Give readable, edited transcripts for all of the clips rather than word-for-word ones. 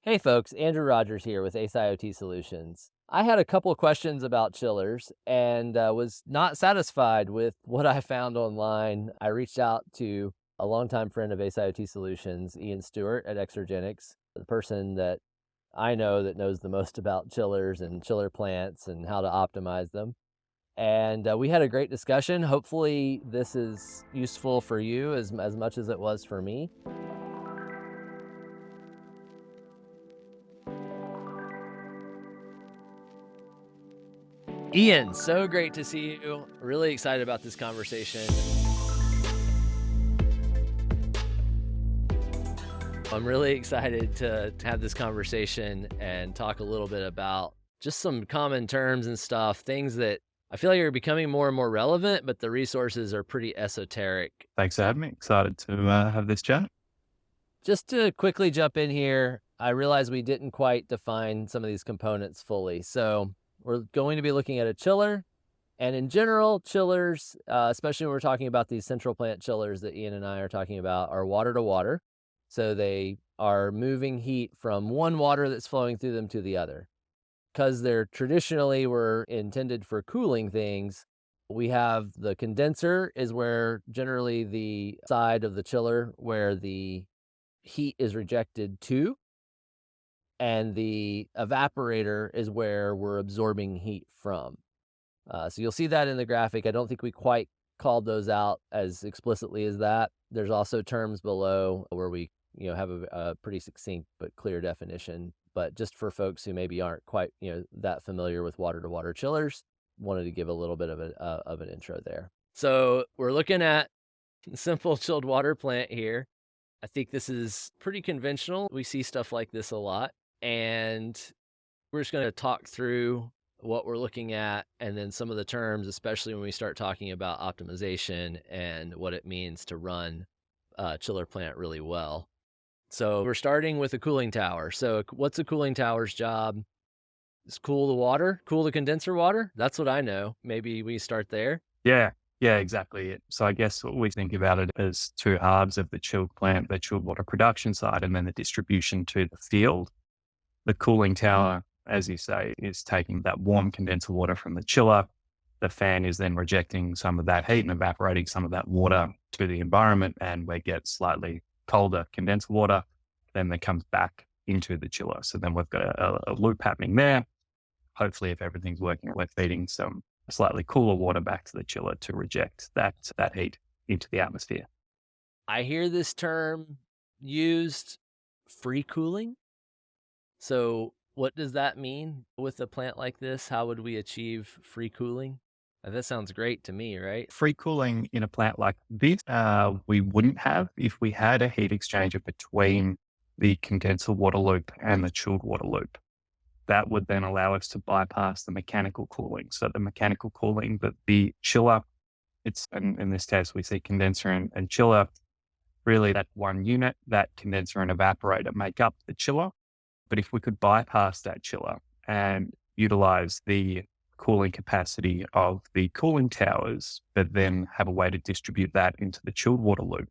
Hey folks, Andrew Rodgers here with Ace IoT Solutions. I had a couple of questions about chillers and was not satisfied with what I found online. I reached out to a longtime friend of Ace IoT Solutions, Iain Stewart at Exergenics, the person that I know that knows the most about chillers and chiller plants and how to optimize them. And we had a great discussion. Hopefully, this is useful for you as much as it was for me. Ian, so great to see you. Really excited about this conversation. I'm really excited to have this conversation and talk a little bit about just some common terms and stuff, things that I feel like are becoming more and more relevant, but the resources are pretty esoteric. Thanks for having me. Excited to have this chat. Just to quickly jump in here, I realize we didn't quite define some of these components fully. So we're going to be looking at a chiller. And in general, chillers, especially when we're talking about these central plant chillers that Ian and I are talking about, are water to water. So they are moving heat from one water that's flowing through them to the other. Because they're traditionally were intended for cooling things, we have the condenser is where generally the side of the chiller where the heat is rejected to, and the evaporator is where we're absorbing heat from. So you'll see that in the graphic. I don't think we quite called those out as explicitly as that. There's also terms below where we, have a pretty succinct but clear definition. But just for folks who maybe aren't quite, that familiar with water-to-water chillers, wanted to give a little bit of an intro there. So we're looking at a simple chilled water plant here. I think this is pretty conventional. We see stuff like this a lot, and we're just going to talk through what we're looking at and then some of the terms, especially when we start talking about optimization and what it means to run a chiller plant really well. So we're starting with a cooling tower. So what's a cooling tower's job? Is cool the water, cool the condenser water. That's what I know. Maybe we start there. Yeah, yeah, exactly. So I guess what we think about it as two halves of the chilled plant, the chilled water production side, and then the distribution to the field. The cooling tower, as you say, is taking that warm condenser water from the chiller. The fan is then rejecting some of that heat and evaporating some of that water to the environment, and we get slightly colder condensed water. Then that comes back into the chiller. So then we've got a loop happening there. Hopefully, if everything's working, we're feeding some slightly cooler water back to the chiller to reject that heat into the atmosphere. I hear this term used, free cooling. So what does that mean with a plant like this? How would we achieve free cooling? That sounds great to me, right? Free cooling in a plant like this, we wouldn't have if we had a heat exchanger between the condenser water loop and the chilled water loop. That would then allow us to bypass the mechanical cooling. So the mechanical cooling that the chiller, in this case, we see condenser and chiller, really that one unit, that condenser and evaporator make up the chiller. But if we could bypass that chiller and utilize the cooling capacity of the cooling towers, but then have a way to distribute that into the chilled water loop,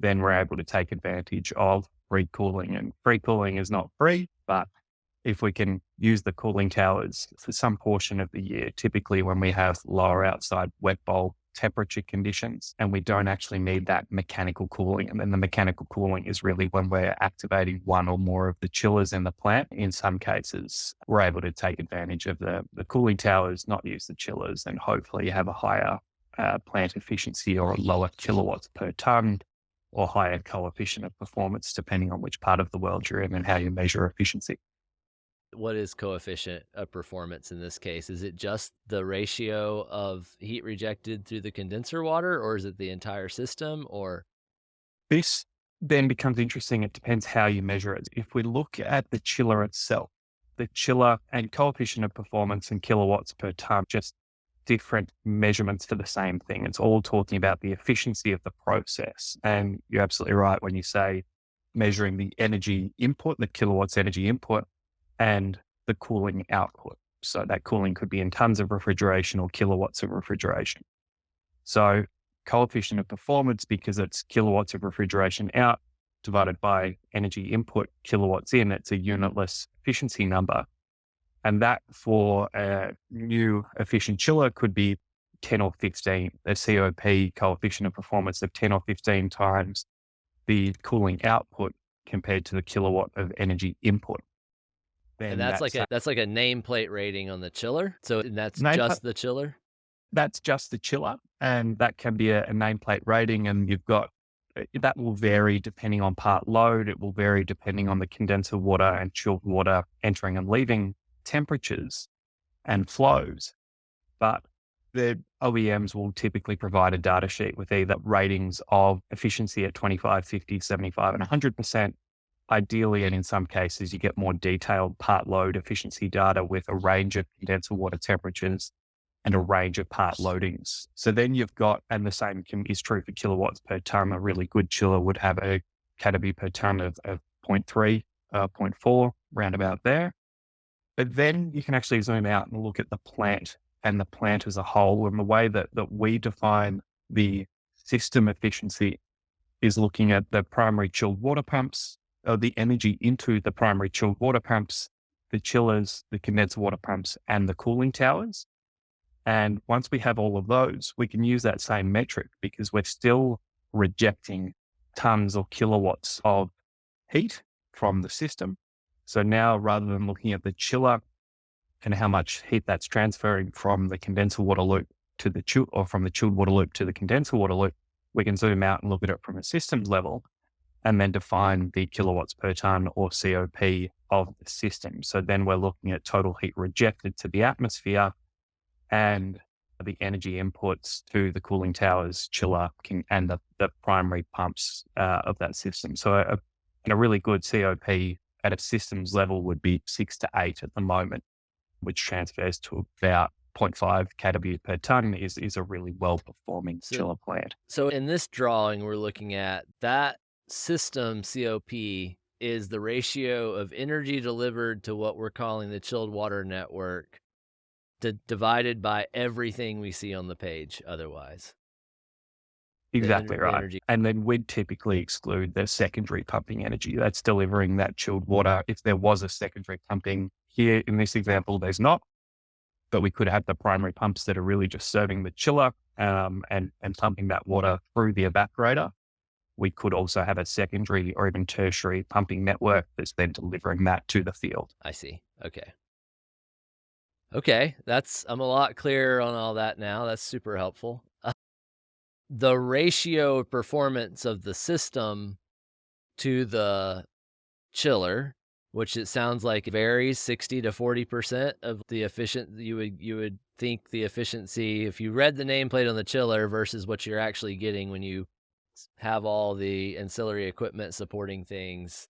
then we're able to take advantage of free cooling. And free cooling is not free, but if we can use the cooling towers for some portion of the year, typically when we have lower outside wet bulb temperature conditions and we don't actually need that mechanical cooling. And then the mechanical cooling is really when we're activating one or more of the chillers in the plant. In some cases, we're able to take advantage of the cooling towers, not use the chillers, and hopefully have a higher plant efficiency or a lower kilowatts per ton or higher coefficient of performance, depending on which part of the world you're in and how you measure efficiency. What is coefficient of performance in this case? Is it just the ratio of heat rejected through the condenser water, or is it the entire system? Or This then becomes interesting. It depends how you measure it. If we look at the chiller itself, the chiller and coefficient of performance and kilowatts per ton, just different measurements for the same thing. It's all talking about the efficiency of the process. And you're absolutely right when you say measuring the energy input, the kilowatts energy input, and the cooling output. So that cooling could be in tons of refrigeration or kilowatts of refrigeration. So coefficient of performance, because it's kilowatts of refrigeration out, divided by energy input, kilowatts in. It's a unitless efficiency number. And that for a new efficient chiller could be 10 or 15, a COP, coefficient of performance of 10 or 15 times the cooling output compared to the kilowatt of energy input. And Then that's like a nameplate rating on the chiller. So and that's name, just the chiller. that's just the chiller, and that can be a nameplate rating. And you've got that will vary depending on part load. It will vary depending on the condenser water and chilled water entering and leaving temperatures and flows. But the OEMs will typically provide a data sheet with either ratings of efficiency at 25, 50, 75, and 100%. Ideally, and in some cases, you get more detailed part load efficiency data with a range of condenser water temperatures and a range of part loadings. So then you've got, and the same is true for kilowatts per ton. A really good chiller would have a kW per ton of 0.3, 0.4, roundabout there. But then you can actually zoom out and look at the plant and the plant as a whole. And the way that we define the system efficiency is looking at the primary chilled water pumps, the energy into the primary chilled water pumps, the chillers, the condenser water pumps, and the cooling towers. And once we have all of those, we can use that same metric because we're still rejecting tons or kilowatts of heat from the system. So now, rather than looking at the chiller and how much heat that's transferring from the condenser water loop to the chill, or from the chilled water loop to the condenser water loop, we can zoom out and look at it from a systems level and then define the kilowatts per ton or COP of the system. So then we're looking at total heat rejected to the atmosphere and the energy inputs to the cooling towers, chiller, and the primary pumps of that system. So a really good COP at a systems level would be 6 to 8 at the moment, which transfers to about 0.5 kW per ton is a really well-performing chiller plant. So in this drawing, we're looking at that system COP is the ratio of energy delivered to what we're calling the chilled water network divided by everything we see on the page otherwise. Exactly right. Energy. And then we'd typically exclude the secondary pumping energy that's delivering that chilled water. If there was a secondary pumping here in this example, there's not, but we could have the primary pumps that are really just serving the chiller and pumping that water through the evaporator. We could also have a secondary or even tertiary pumping network that's then delivering that to the field. I see. Okay. Okay. I'm a lot clearer on all that now. That's super helpful. The ratio of performance of the system to the chiller, which it sounds like varies 60 to 40% of the you would think the efficiency if you read the nameplate on the chiller versus what you're actually getting when you have all the ancillary equipment supporting things.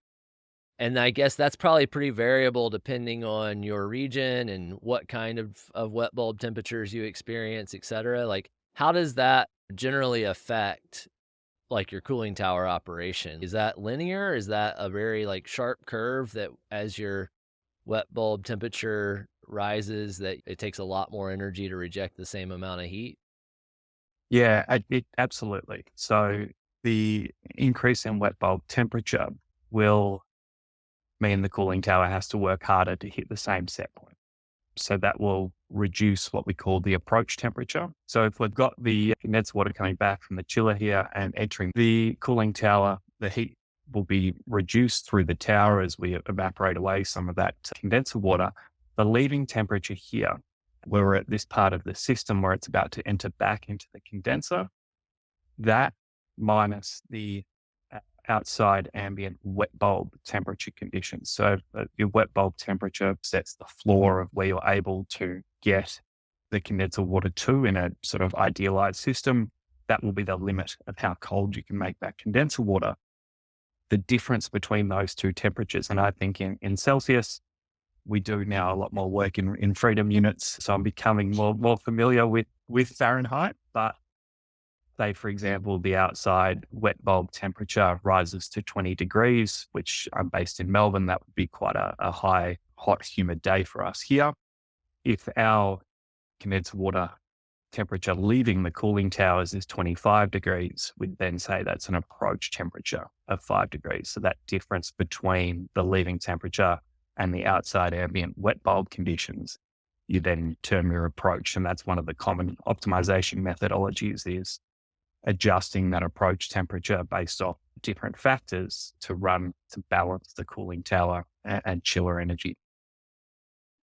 And I guess that's probably pretty variable depending on your region and what kind of wet bulb temperatures you experience, et cetera. Like, how does that generally affect like your cooling tower operation? Is that linear? Is that a very like sharp curve that as your wet bulb temperature rises, that it takes a lot more energy to reject the same amount of heat? Yeah, absolutely. So the increase in wet bulb temperature will mean the cooling tower has to work harder to hit the same set point. So that will reduce what we call the approach temperature. So if we've got the condenser water coming back from the chiller here and entering the cooling tower, the heat will be reduced through the tower as we evaporate away some of that condenser water. The leaving temperature here, where we're at this part of the system where it's about to enter back into the condenser, that minus the outside ambient wet bulb temperature conditions. So your wet bulb temperature sets the floor of where you're able to get the condenser water to in a sort of idealized system. That will be the limit of how cold you can make that condenser water. The difference between those two temperatures, and I think in Celsius, we do now a lot more work in freedom units. So I'm becoming more familiar with Fahrenheit, but say, for example, the outside wet bulb temperature rises to 20 degrees, which I'm based in Melbourne. That would be quite a high, hot, humid day for us here. If our condenser water temperature leaving the cooling towers is 25 degrees, we'd then say that's an approach temperature of 5 degrees. So that difference between the leaving temperature and the outside ambient wet bulb conditions, you then term your approach. And that's one of the common optimization methodologies, is adjusting that approach temperature based off different factors to balance the cooling tower and chiller energy.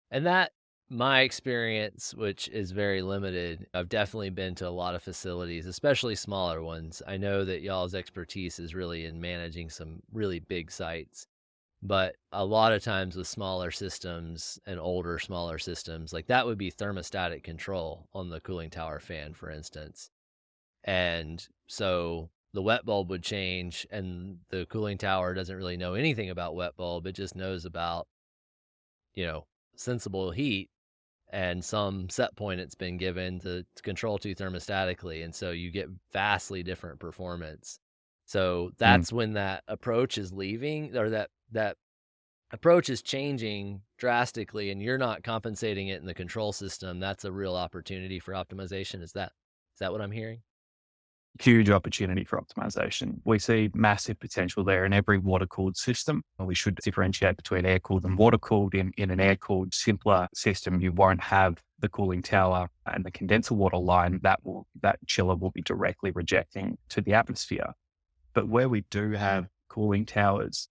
And that my experience, which is very limited, I've definitely been to a lot of facilities, especially smaller ones. I know that y'all's expertise is really in managing some really big sites, but a lot of times with smaller systems and older, smaller systems, like that would be thermostatic control on the cooling tower fan, for instance. And so the wet bulb would change, and the cooling tower doesn't really know anything about wet bulb. It just knows about, you know, sensible heat and some set point it's been given to control to thermostatically. And so you get vastly different performance. So Mm. that's when that approach is leaving, or that approach is changing drastically, and you're not compensating it in the control system. That's a real opportunity for optimization. Is that what I'm hearing? Huge opportunity for optimization. We see massive potential there in every water cooled system. We should differentiate between air cooled and water cooled. In an air cooled, simpler system, you won't have the cooling tower and the condenser water line that chiller will be directly rejecting to the atmosphere. But where we do have cooling towers,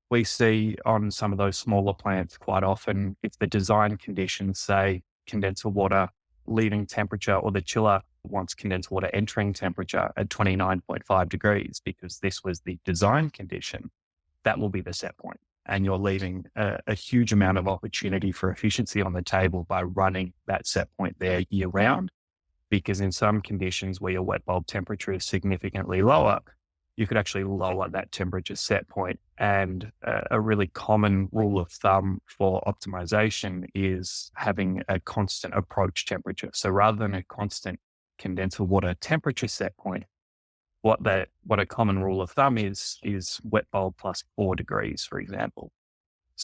we see on some of those smaller plants quite often, if the design conditions say condenser water leaving temperature, or the chiller wants condenser water entering temperature at 29.5 degrees, because this was the design condition, that will be the set point. And you're leaving a huge amount of opportunity for efficiency on the table by running that set point there year round. Because in some conditions where your wet bulb temperature is significantly lower, you could actually lower that temperature set point. And a really common rule of thumb for optimization is having a constant approach temperature. So rather than a constant condenser water temperature set point, what a common rule of thumb is wet bulb plus 4 degrees, for example.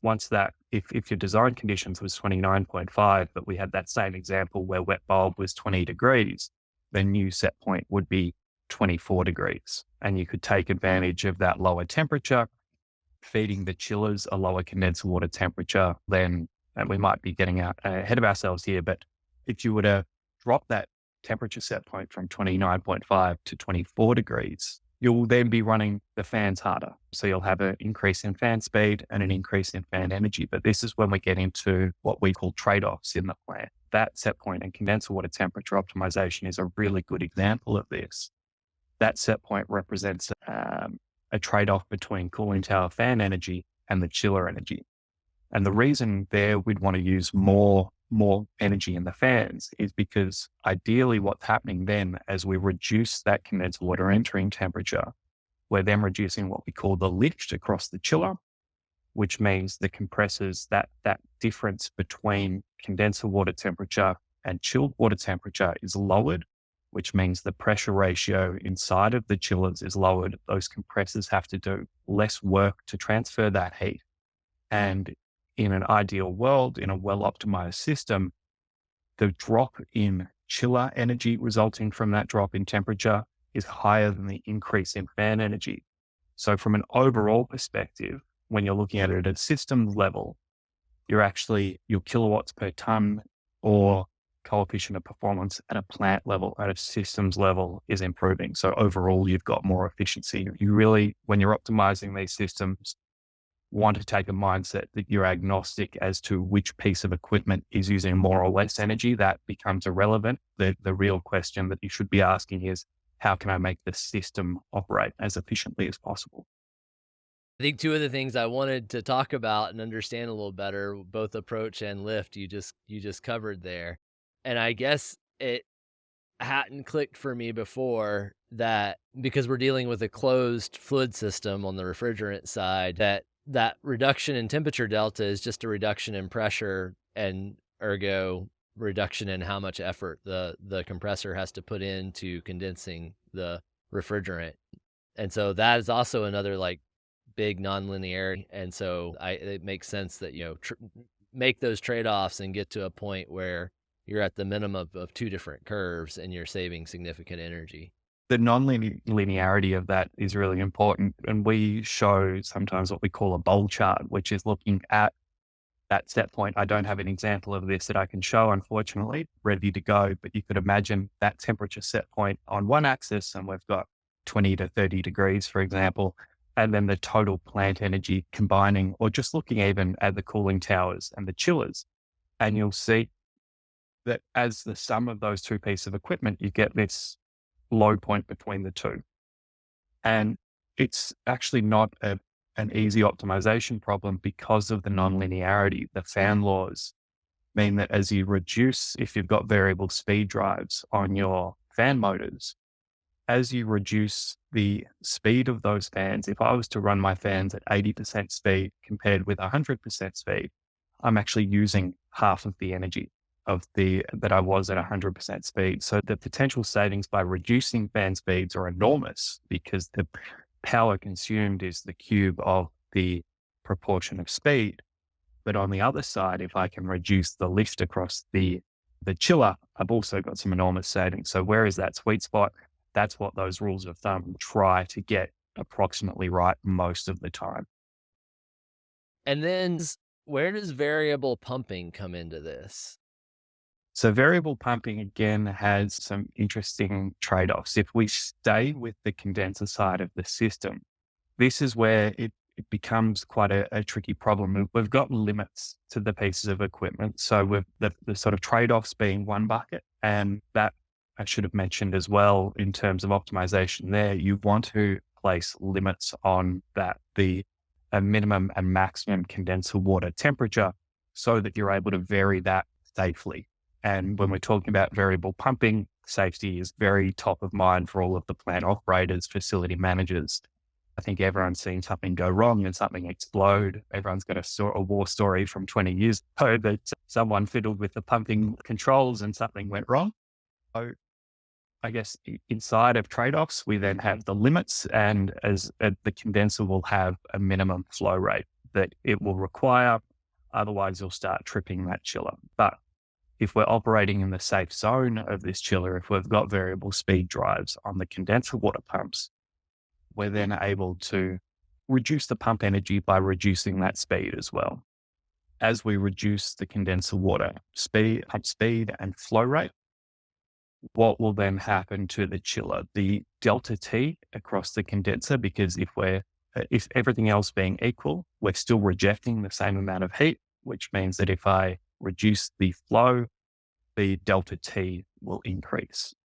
Once that, if your design conditions was 29.5, but we had that same example where wet bulb was 20 degrees, the new set point would be 24 degrees. And you could take advantage of that lower temperature, feeding the chillers a lower condenser water temperature. Then, and we might be getting out ahead of ourselves here, but if you were to drop that temperature set point from 29.5 to 24 degrees, you'll then be running the fans harder. So you'll have an increase in fan speed and an increase in fan energy. But this is when we get into what we call trade-offs in the plant. That set point and condenser water temperature optimization is a really good example of this. That set point represents a trade-off between cooling tower fan energy and the chiller energy. And the reason there we'd want to use more energy in the fans is because ideally what's happening then, as we reduce that condenser water entering temperature, we're then reducing what we call the lift across the chiller, which means the compressors, that difference between condenser water temperature and chilled water temperature is lowered, which means the pressure ratio inside of the chillers is lowered. Those compressors have to do less work to transfer that heat. And in an ideal world, in a well-optimized system, the drop in chiller energy resulting from that drop in temperature is higher than the increase in fan energy. So from an overall perspective, when you're looking at it at systems level, your kilowatts per ton or coefficient of performance at a plant level, at a systems level, is improving. So overall, you've got more efficiency. You really, when you're optimizing these systems, want to take a mindset that you're agnostic as to which piece of equipment is using more or less energy. That becomes irrelevant. The real question that you should be asking is, how can I make the system operate as efficiently as possible? I think two of the things I wanted to talk about and understand a little better, both approach and lift, you just covered there. And I guess it hadn't clicked for me before that, because we're dealing with a closed fluid system on the refrigerant side, that reduction in temperature delta is just a reduction in pressure, and ergo reduction in how much effort the compressor has to put into condensing the refrigerant. And so that is also another like big nonlinearity. And so it makes sense that, make those trade-offs and get to a point where you're at the minimum of two different curves and you're saving significant energy. The non-linearity of that is really important. And we show sometimes what we call a bowl chart, which is looking at that set point. I don't have an example of this that I can show, unfortunately, ready to go, but you could imagine that temperature set point on one axis, and we've got 20 to 30 degrees, for example, and then the total plant energy combining, or just looking even at the cooling towers and the chillers. And you'll see that as the sum of those two pieces of equipment, you get this low point between the two. And it's actually not an easy optimization problem because of the non-linearity. The fan laws mean that as you reduce, if you've got variable speed drives on your fan motors, as you reduce the speed of those fans, if I was to run my fans at 80% speed compared with 100% speed, I'm actually using half of the energy that I was at 100% speed. So the potential savings by reducing fan speeds are enormous because the power consumed is the cube of the proportion of speed. But on the other side, if I can reduce the lift across the chiller, I've also got some enormous savings. So where is that sweet spot? That's what those rules of thumb try to get approximately right most of the time. And then where does variable pumping come into this? So variable pumping again has some interesting trade-offs. If we stay with the condenser side of the system, this is where it becomes quite a tricky problem. We've got limits to the pieces of equipment. So with the sort of trade-offs being one bucket, and that I should have mentioned as well in terms of optimization there, you want to place limits on that, a minimum and maximum condenser water temperature so that you're able to vary that safely. And when we're talking about variable pumping, safety is very top of mind for all of the plant operators, facility managers. I think everyone's seen something go wrong and something explode. Everyone's got a war story from 20 years ago that someone fiddled with the pumping controls and something went wrong. So I guess inside of trade-offs, we then have the limits, and as the condenser will have a minimum flow rate that it will require. Otherwise, you'll start tripping that chiller. But if we're operating in the safe zone of this chiller, if we've got variable speed drives on the condenser water pumps, we're then able to reduce the pump energy by reducing that speed as well. As we reduce the condenser water pump speed and flow rate, what will then happen to the chiller? The delta T across the condenser, because if everything else being equal, we're still rejecting the same amount of heat, which means that if I reduce the flow, the delta T will increase.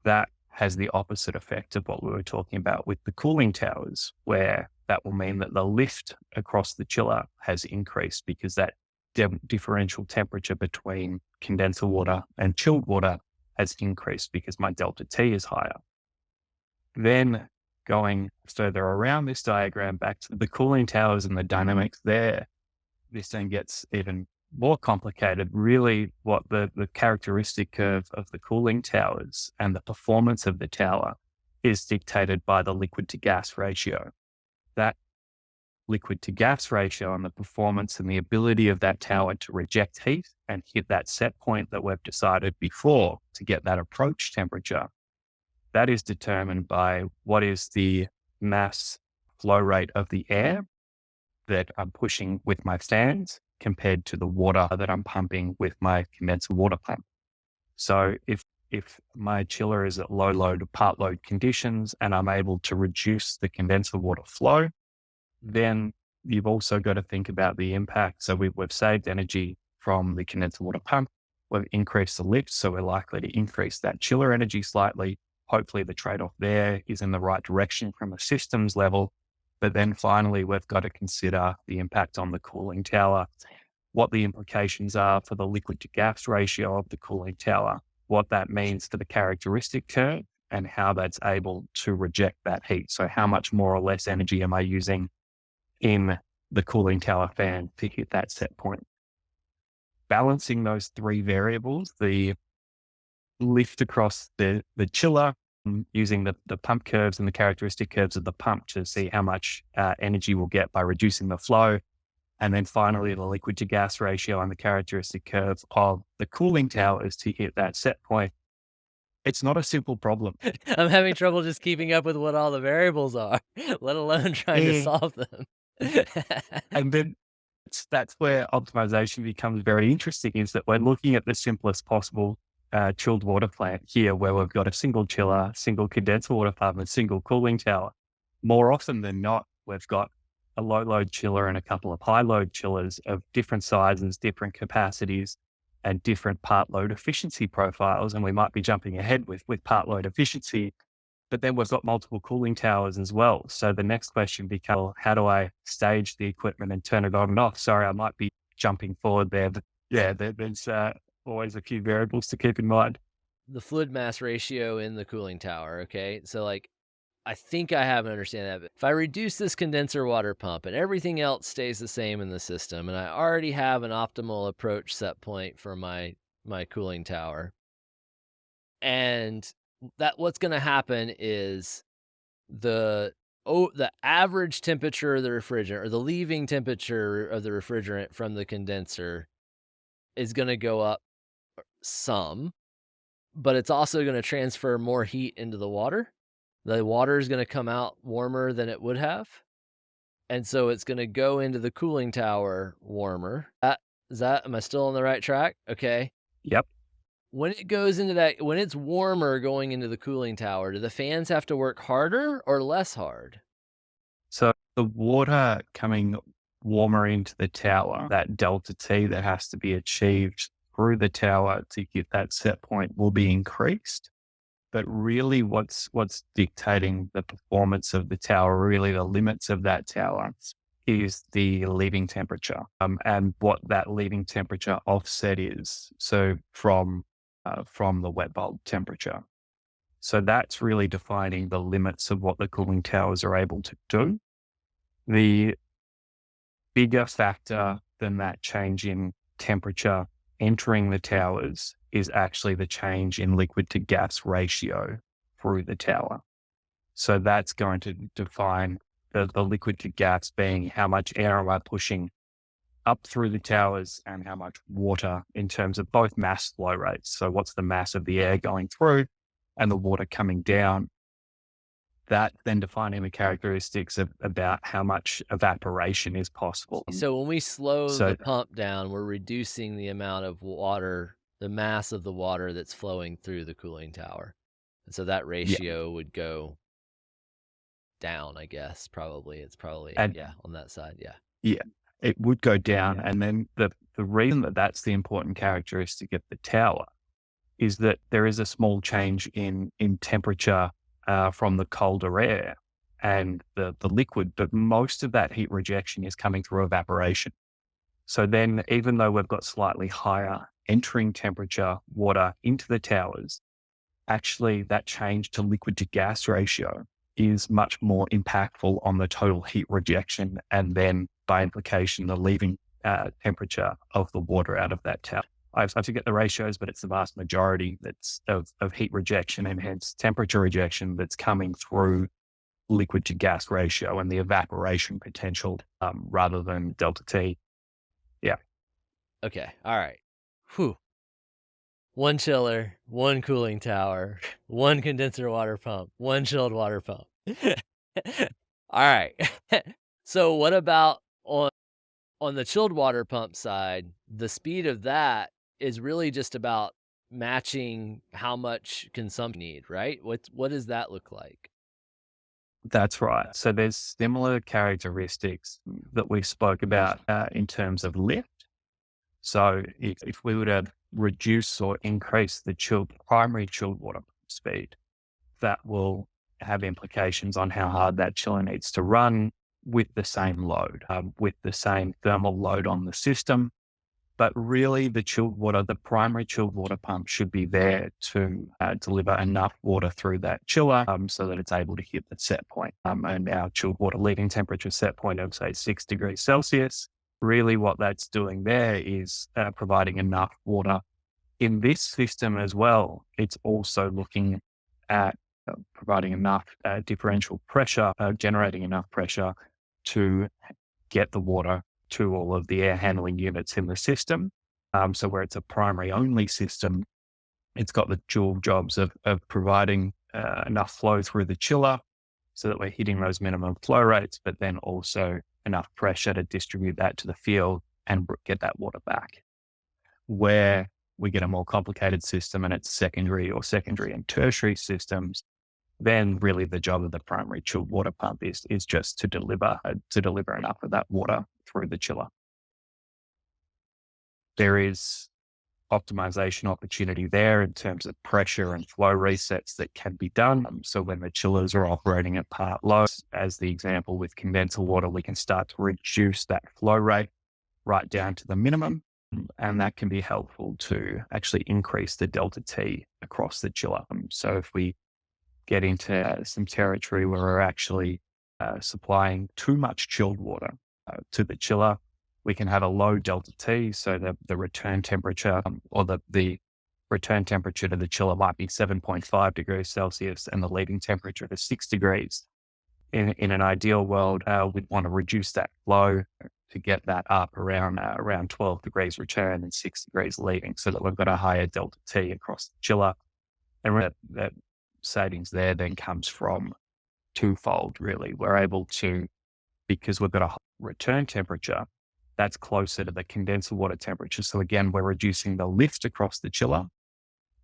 That has the opposite effect of what we were talking about with the cooling towers, where that will mean that the lift across the chiller has increased because that differential temperature between condenser water and chilled water has increased because my delta T is higher. Then going further around this diagram back to the cooling towers and the dynamics there, this then gets even more complicated. Really, what the characteristic curve of the cooling towers and the performance of the tower is dictated by the liquid to gas ratio. That liquid to gas ratio and the performance and the ability of that tower to reject heat and hit that set point that we've decided before to get that approach temperature, that is determined by what is the mass flow rate of the air that I'm pushing with my fans compared to the water that I'm pumping with my condenser water pump. So if my chiller is at low load or part load conditions and I'm able to reduce the condenser water flow, then you've also got to think about the impact. So we've saved energy from the condenser water pump. We've increased the lift, so we're likely to increase that chiller energy slightly. Hopefully the trade-off there is in the right direction from a systems level. But then finally, we've got to consider the impact on the cooling tower, what the implications are for the liquid to gas ratio of the cooling tower, what that means for the characteristic curve, and how that's able to reject that heat. So how much more or less energy am I using in the cooling tower fan to hit that set point? Balancing those three variables, the lift across the chiller, using the pump curves and the characteristic curves of the pump to see how much energy we'll get by reducing the flow, And then finally, the liquid to gas ratio and the characteristic curve of the cooling towers to hit that set point. It's not a simple problem. I'm having trouble just keeping up with what all the variables are, let alone trying to Eh, solve them. And then that's where optimization becomes very interesting, is that we're looking at the simplest possible chilled water plant here, where we've got a single chiller, single condenser water pump, and single cooling tower. More often than not, we've got a low load chiller and a couple of high load chillers of different sizes, different capacities, and different part load efficiency profiles. And we might be jumping ahead with part load efficiency, but then we've got multiple cooling towers as well. So the next question becomes, well, how do I stage the equipment and turn it on and off? Sorry, I might be jumping forward there, but yeah, there's always a few variables to keep in mind. The fluid mass ratio in the cooling tower, okay? So, like, I think I have an understanding of it. If I reduce this condenser water pump and everything else stays the same in the system, and I already have an optimal approach set point for my cooling tower, and that what's gonna happen is the the average temperature of the refrigerant, or the leaving temperature of the refrigerant from the condenser, is gonna go up some, but it's also gonna transfer more heat into the water. The water is gonna come out warmer than it would have, and so it's gonna go into the cooling tower warmer. Am I still on the right track? Okay. Yep. When it goes into that, when it's warmer going into the cooling tower, do the fans have to work harder or less hard? So the water coming warmer into the tower, that delta T that has to be achieved through the tower to get that set point, will be increased. But really what's dictating the performance of the tower, really the limits of that tower, is the leaving temperature, and what that leaving temperature offset is. So from the wet bulb temperature. So that's really defining the limits of what the cooling towers are able to do. The bigger factor than that change in temperature entering the towers is actually the change in liquid to gas ratio through the tower. So that's going to define the liquid to gas being how much air am I pushing up through the towers and how much water in terms of both mass flow rates. So what's the mass of the air going through and the water coming down? That then defining the characteristics of about how much evaporation is possible. So when we slow So the pump down, we're reducing the amount of water, the mass of the water that's flowing through the cooling tower. And so that yeah, ratio would go down, I guess. Probably. It's probably, and yeah, on that side. Yeah. yeah, it would go down. Yeah. And then the reason that that's the important characteristic of the tower is that there is a small change in temperature from the colder air and the liquid, but most of that heat rejection is coming through evaporation. So then, even though we've got slightly higher entering temperature water into the towers, actually that change to liquid to gas ratio is much more impactful on the total heat rejection, and then by implication, the leaving temperature of the water out of that tower. I forget the ratios, but it's the vast majority that's of heat rejection and hence temperature rejection that's coming through liquid to gas ratio and the evaporation potential, rather than delta T. Yeah. Okay. All right. Whew. One chiller, one cooling tower, one condenser water pump, one chilled water pump. All right. So what about on the chilled water pump side? The speed of that is really just about matching how much consumption you need, right? What does that look like? That's right. So there's similar characteristics that we spoke about in terms of lift. So if we were to reduce or increase the primary chilled water speed, that will have implications on how hard that chiller needs to run with the same load, with the same thermal load on the system. But really, the primary chilled water pump should be there to deliver enough water through that chiller, so that it's able to hit the set point. And our chilled water leaving temperature set point of, say, 6 degrees Celsius. Really, what that's doing there is providing enough water. In this system as well, it's also looking at providing enough differential pressure, generating enough pressure to get the water to all of the air handling units in the system. So where it's a primary only system, it's got the dual jobs of providing enough flow through the chiller so that we're hitting those minimum flow rates, but then also enough pressure to distribute that to the field and get that water back. Where we get a more complicated system and it's secondary and tertiary systems, then really the job of the primary chilled water pump is just to deliver enough of that water through the chiller. There is optimization opportunity there in terms of pressure and flow resets that can be done. So when the chillers are operating at part load, as the example with condenser water, we can start to reduce that flow rate right down to the minimum. And that can be helpful to actually increase the delta T across the chiller. So if we get into some territory where we're actually supplying too much chilled water to the chiller, we can have a low delta T. So the return temperature or the return temperature to the chiller might be 7.5 degrees Celsius and the leading temperature is 6 degrees. In an ideal world, we'd want to reduce that flow to get that up around 12 degrees return and 6 degrees leading so that we've got a higher delta T across the chiller. And that savings there then comes from twofold, really. We're able to, because we've got a return temperature that's closer to the condenser water temperature. So again, we're reducing the lift across the chiller.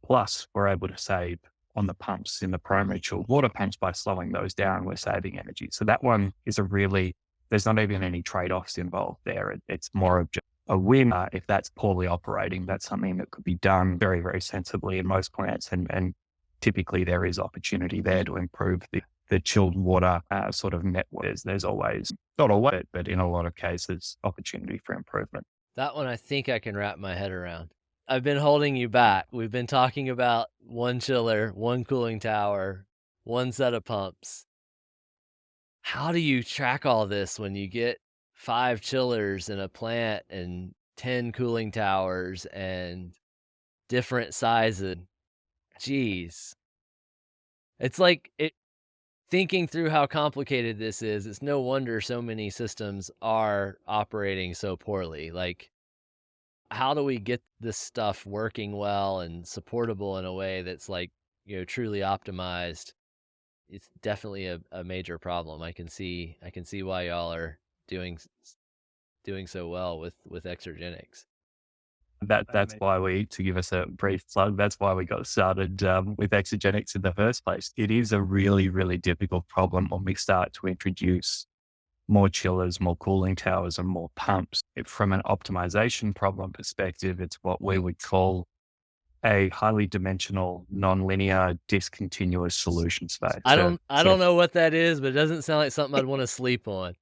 Plus, we're able to save on the pumps in the primary chilled water pumps by slowing those down. We're saving energy. So that one is there's not even any trade-offs involved there. It's more of just a win. If that's poorly operating, that's something that could be done very, very sensibly in most plants. And typically there is opportunity there to improve the chilled water sort of network. There's always, not always, but in a lot of cases, opportunity for improvement. That one I think I can wrap my head around. I've been holding you back. We've been talking about one chiller, one cooling tower, one set of pumps. How do you track all this when you get 5 chillers in a plant and 10 cooling towers and different sizes? Jeez. It's like thinking through how complicated this is, it's no wonder so many systems are operating so poorly. Like, how do we get this stuff working well and supportable in a way that's like, truly optimized? It's definitely a major problem. I can see why y'all are doing so well with Exergenics. That's why to give us a brief plug, that's why we got started with Exergenics in the first place. It is a really, really difficult problem when we start to introduce more chillers, more cooling towers, and more pumps. From an optimization problem perspective, it's what we would call a highly dimensional, nonlinear, discontinuous solution space. I don't know what that is, but it doesn't sound like something I'd want to sleep on.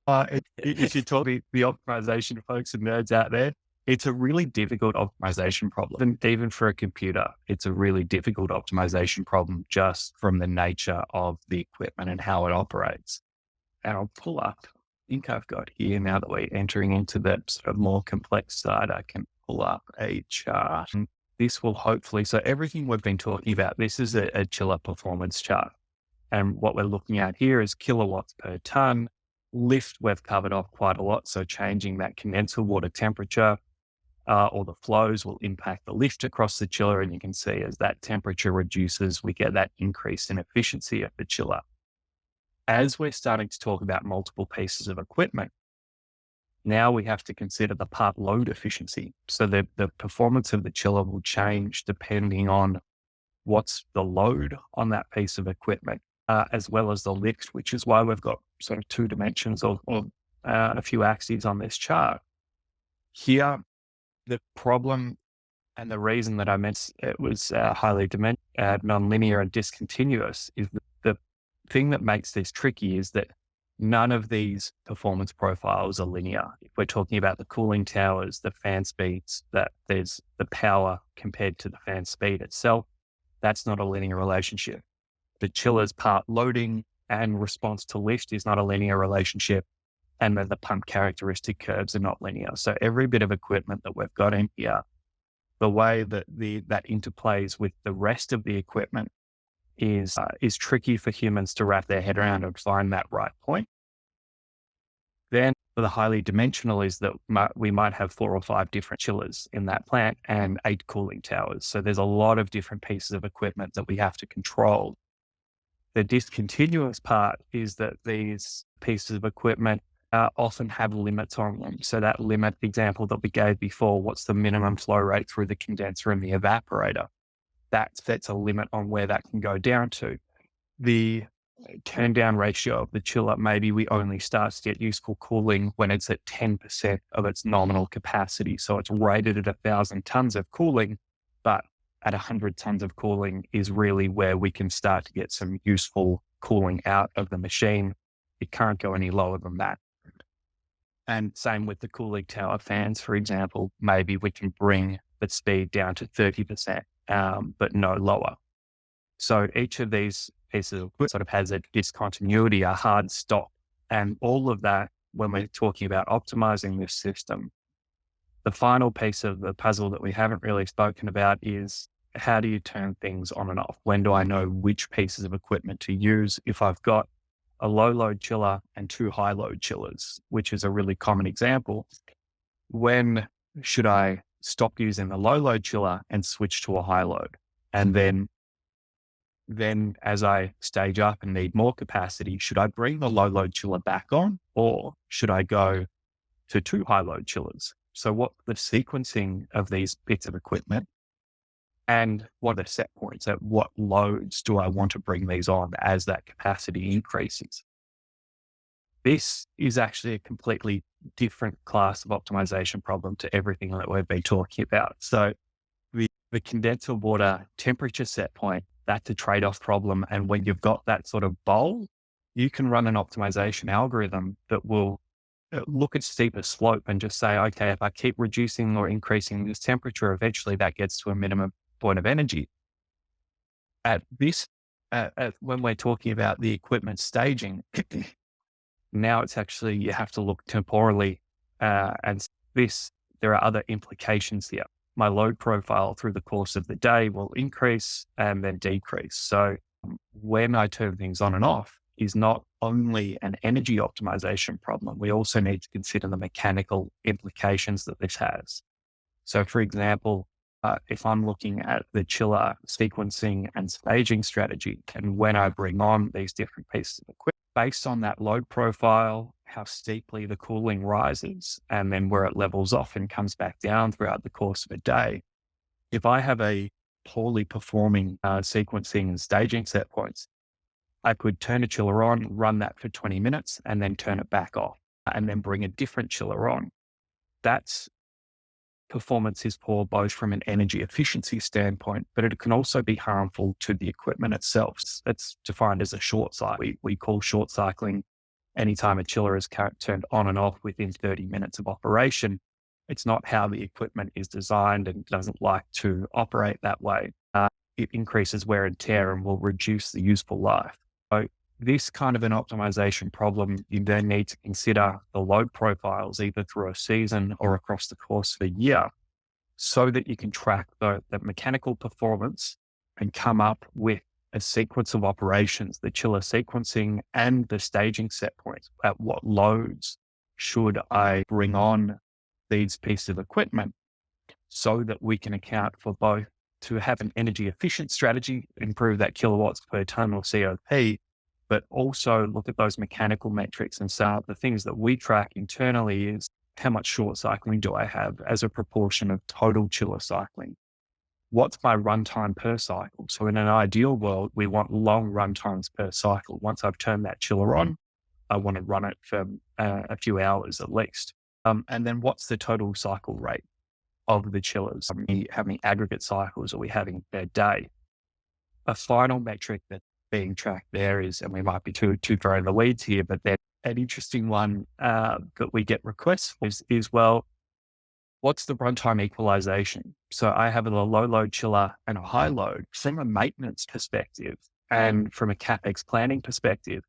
If you talk to the optimization folks and nerds out there, it's a really difficult optimization problem. And even for a computer, it's a really difficult optimization problem just from the nature of the equipment and how it operates. And I'll pull up, I think I've got here now that we're entering into the sort of more complex side, I can pull up a chart. And this will hopefully, so everything we've been talking about, this is a chiller performance chart. And what we're looking at here is kilowatts per ton. Lift, we've covered off quite a lot. So changing that condenser water temperature or the flows will impact the lift across the chiller. And you can see as that temperature reduces, we get that increase in efficiency of the chiller. As we're starting to talk about multiple pieces of equipment, now we have to consider the part load efficiency. So the performance of the chiller will change depending on what's the load on that piece of equipment, as well as the lift, which is why we've got sort of two dimensions or a few axes on this chart. Here, the problem and the reason that I meant it was highly nonlinear and discontinuous is the thing that makes this tricky is that none of these performance profiles are linear. If we're talking about the cooling towers, the fan speeds, that there's the power compared to the fan speed itself, that's not a linear relationship. The chiller's part loading and response to lift is not a linear relationship. And then the pump characteristic curves are not linear. So every bit of equipment that we've got in here, the way that that interplays with the rest of the equipment is tricky for humans to wrap their head around and find that right point. Then for the highly dimensional is that we might have 4 or 5 different chillers in that plant and 8 cooling towers. So there's a lot of different pieces of equipment that we have to control. The discontinuous part is that these pieces of equipment often have limits on them. So that limit example that we gave before, what's the minimum flow rate through the condenser and the evaporator? That sets a limit on where that can go down to. The turn down ratio of the chiller, maybe we only start to get useful cooling when it's at 10% of its nominal capacity. So it's rated at 1,000 tons of cooling, but at 100 tons of cooling is really where we can start to get some useful cooling out of the machine. It can't go any lower than that. And same with the cooling tower fans, for example, maybe we can bring the speed down to 30%, but no lower. So each of these pieces of equipment sort of has a discontinuity, a hard stop. And all of that, when we're talking about optimizing this system, the final piece of the puzzle that we haven't really spoken about is how do you turn things on and off? When do I know which pieces of equipment to use if I've got a low load chiller and 2 high load chillers, which is a really common example? When should I stop using the low load chiller and switch to a high load? And then as I stage up and need more capacity, should I bring the low load chiller back on, or should I go to 2 high load chillers? So what the sequencing of these bits of equipment, and what are the set points? At what loads do I want to bring these on as that capacity increases? This is actually a completely different class of optimization problem to everything that we've been talking about. So the condenser water temperature set point, that's a trade-off problem. And when you've got that sort of bowl, you can run an optimization algorithm that will look at steeper slope and just say, okay, if I keep reducing or increasing this temperature, eventually that gets to a minimum point of energy. When we're talking about the equipment staging, now it's actually, you have to look temporally, and there are other implications here. My load profile through the course of the day will increase and then decrease. So when I turn things on and off is not only an energy optimization problem, we also need to consider the mechanical implications that this has. So for example, if I'm looking at the chiller sequencing and staging strategy, and when I bring on these different pieces of equipment, based on that load profile, how steeply the cooling rises, and then where it levels off and comes back down throughout the course of a day. If I have a poorly performing sequencing and staging set points, I could turn a chiller on, run that for 20 minutes, and then turn it back off, and then bring a different chiller on. That's performance is poor both from an energy efficiency standpoint, but it can also be harmful to the equipment itself. It's defined as a short cycle. We call short cycling anytime a chiller is turned on and off within 30 minutes of operation. It's not how the equipment is designed and doesn't like to operate that way. It increases wear and tear and will reduce the useful life. So this kind of an optimization problem, you then need to consider the load profiles either through a season or across the course of a year so that you can track the mechanical performance and come up with a sequence of operations, the chiller sequencing and the staging set points. At what loads should I bring on these pieces of equipment so that we can account for both to have an energy efficient strategy, improve that kilowatts per ton or COP, but also look at those mechanical metrics. And so the things that we track internally is how much short cycling do I have as a proportion of total chiller cycling? What's my runtime per cycle? So in an ideal world, we want long runtimes per cycle. Once I've turned that chiller on, I want to run it for a few hours at least. And then what's the total cycle rate of the chillers? How many aggregate cycles are we having per day? A final metric that's being tracked there is, and we might be too far in the weeds here, but then an interesting one that we get requests for is, well, what's the runtime equalization? So I have a low load chiller and a high load. From a maintenance perspective and from a CapEx planning perspective,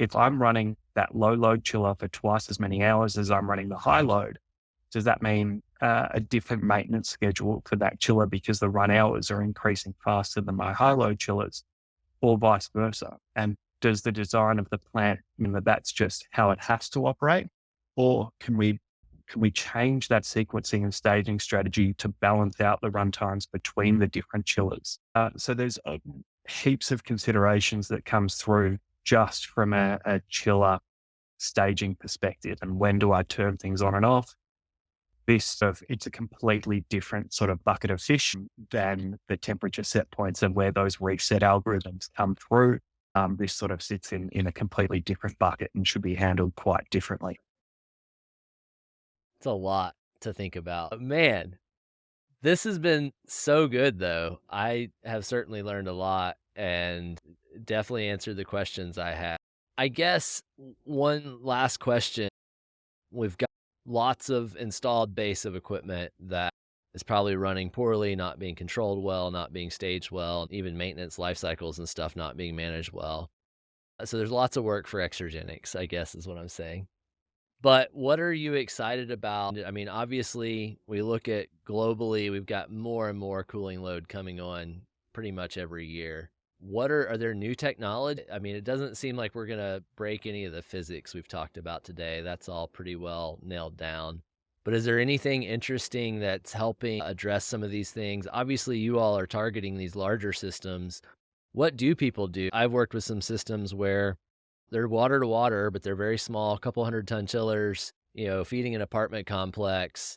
if I'm running that low load chiller for twice as many hours as I'm running the high load, does that mean a different maintenance schedule for that chiller because the run hours are increasing faster than my high load chillers, or vice versa? And does the design of the plant mean that that's just how it has to operate? Or can we change that sequencing and staging strategy to balance out the runtimes between the different chillers? So there's heaps of considerations that comes through just from a chiller staging perspective. And when do I turn things on and off? It's a completely different sort of bucket of fish than the temperature set points and where those reset algorithms come through. This sort of sits in a completely different bucket and should be handled quite differently. It's a lot to think about. Man, this has been so good, though. I have certainly learned a lot and definitely answered the questions I had. I guess one last question. We've got lots of installed base of equipment that is probably running poorly, not being controlled well, not being staged well, even maintenance life cycles and stuff not being managed well. So there's lots of work for Exergenics, I guess is what I'm saying. But what are you excited about? I mean, obviously, we look at globally, we've got more and more cooling load coming on pretty much every year. Are there new technology? I mean, it doesn't seem like we're gonna break any of the physics we've talked about today. That's all pretty well nailed down. But is there anything interesting that's helping address some of these things? Obviously, you all are targeting these larger systems. What do people do? I've worked with some systems where they're water to water, but they're very small, couple 100-ton chillers, feeding an apartment complex.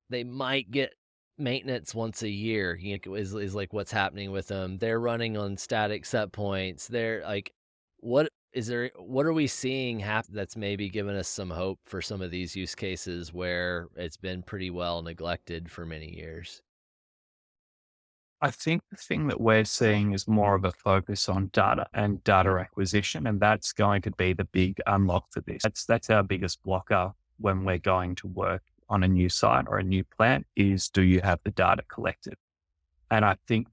They might get maintenance once a year, is like what's happening with them. They're running on static set points. They're like, what are we seeing that's maybe given us some hope for some of these use cases where it's been pretty well neglected for many years? I think the thing that we're seeing is more of a focus on data and data acquisition, and that's going to be the big unlock for this. That's our biggest blocker when we're going to work on a new site or a new plant is, do you have the data collected? And I think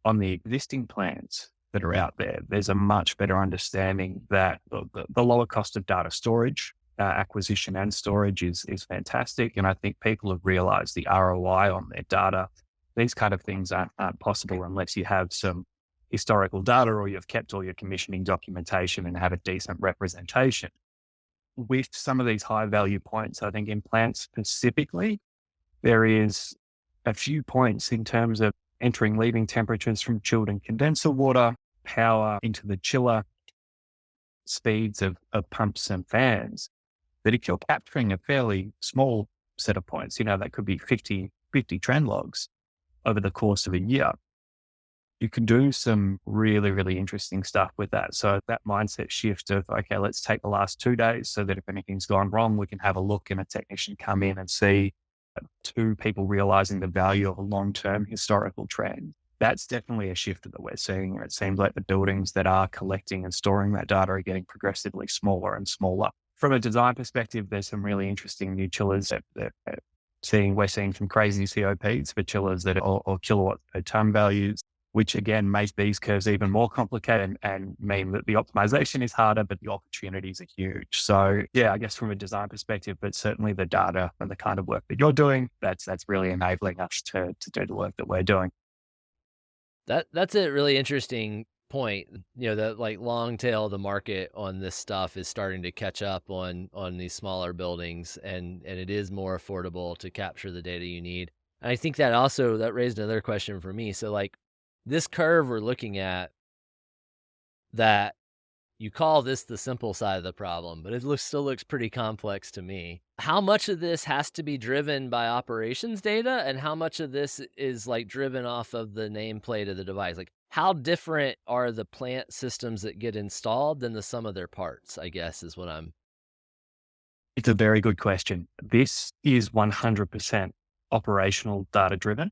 on the existing plans that are out there, there's a much better understanding that the lower cost of data storage, acquisition and storage is fantastic. And I think people have realized the ROI on their data. These kind of things aren't possible unless you have some historical data or you've kept all your commissioning documentation and have a decent representation. With some of these high value points, I think in plants specifically, there is a few points in terms of entering, leaving temperatures from chilled and condenser water, power into the chiller, speeds of pumps and fans, that if you're capturing a fairly small set of points, that could be 50 trend logs over the course of a year, you can do some really, really interesting stuff with that. So that mindset shift of, okay, let's take the last 2 days so that if anything's gone wrong, we can have a look and a technician come in and see two people realizing the value of a long-term historical trend. That's definitely a shift that we're seeing. It seems like the buildings that are collecting and storing that data are getting progressively smaller and smaller. From a design perspective, there's some really interesting new chillers that we're seeing some crazy COPs for chillers that are or kilowatt per ton values, which again make these curves even more complicated and mean that the optimization is harder, but the opportunities are huge. So yeah, I guess from a design perspective, but certainly the data and the kind of work that you're doing, that's really enabling us to do the work that we're doing. That's a really interesting point. That like long tail of the market on this stuff is starting to catch up on these smaller buildings, and it is more affordable to capture the data you need. And I think that raised another question for me. So like this curve we're looking at, that you call this the simple side of the problem, but still looks pretty complex to me. How much of this has to be driven by operations data, and how much of this is like driven off of the nameplate of the device? Like, how different are the plant systems that get installed than the sum of their parts? I guess is what I'm. It's a very good question. This is 100% operational data driven.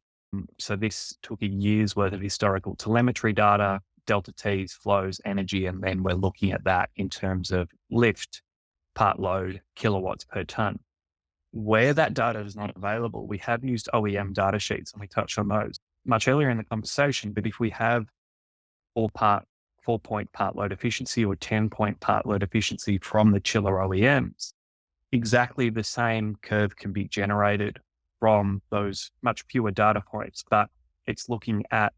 So this took a year's worth of historical telemetry data, delta T's, flows, energy, and then we're looking at that in terms of lift, part load, kilowatts per ton. Where that data is not available, we have used OEM data sheets, and we touched on those much earlier in the conversation. But if we have four part, 4-point part load efficiency or 10-point part load efficiency from the chiller OEMs, exactly the same curve can be generated from those much fewer data points, but it's looking at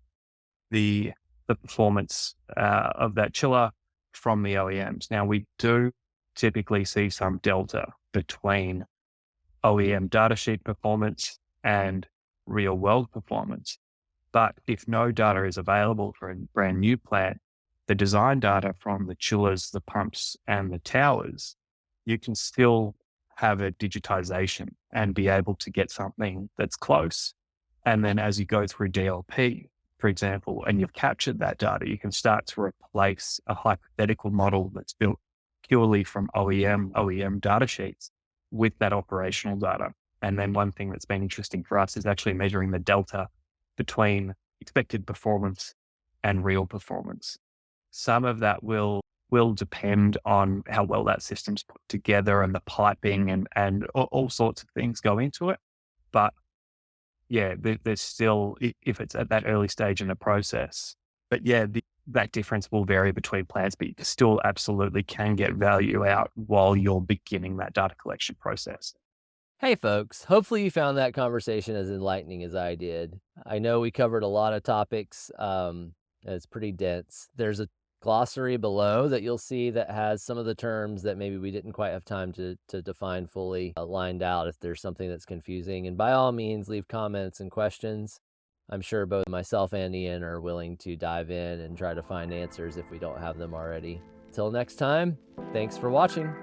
the performance of that chiller from the OEMs. Now, we do typically see some delta between OEM datasheet performance and real world performance. But if no data is available for a brand new plant, the design data from the chillers, the pumps, and the towers, you can still have a digitization and be able to get something that's close. And then as you go through DLP, for example, and you've captured that data, you can start to replace a hypothetical model that's built purely from OEM data sheets with that operational data. And then one thing that's been interesting for us is actually measuring the delta between expected performance and real performance. Some of that will depend on how well that system's put together and the piping and all sorts of things go into it. But yeah, there's still, if it's at that early stage in the process, but yeah, that difference will vary between plans, but you still absolutely can get value out while you're beginning that data collection process. Hey, folks. Hopefully, you found that conversation as enlightening as I did. I know we covered a lot of topics. It's pretty dense. There's a glossary below that you'll see that has some of the terms that maybe we didn't quite have time to define fully lined out if there's something that's confusing. And by all means, leave comments and questions. I'm sure both myself and Ian are willing to dive in and try to find answers if we don't have them already. Till next time, thanks for watching.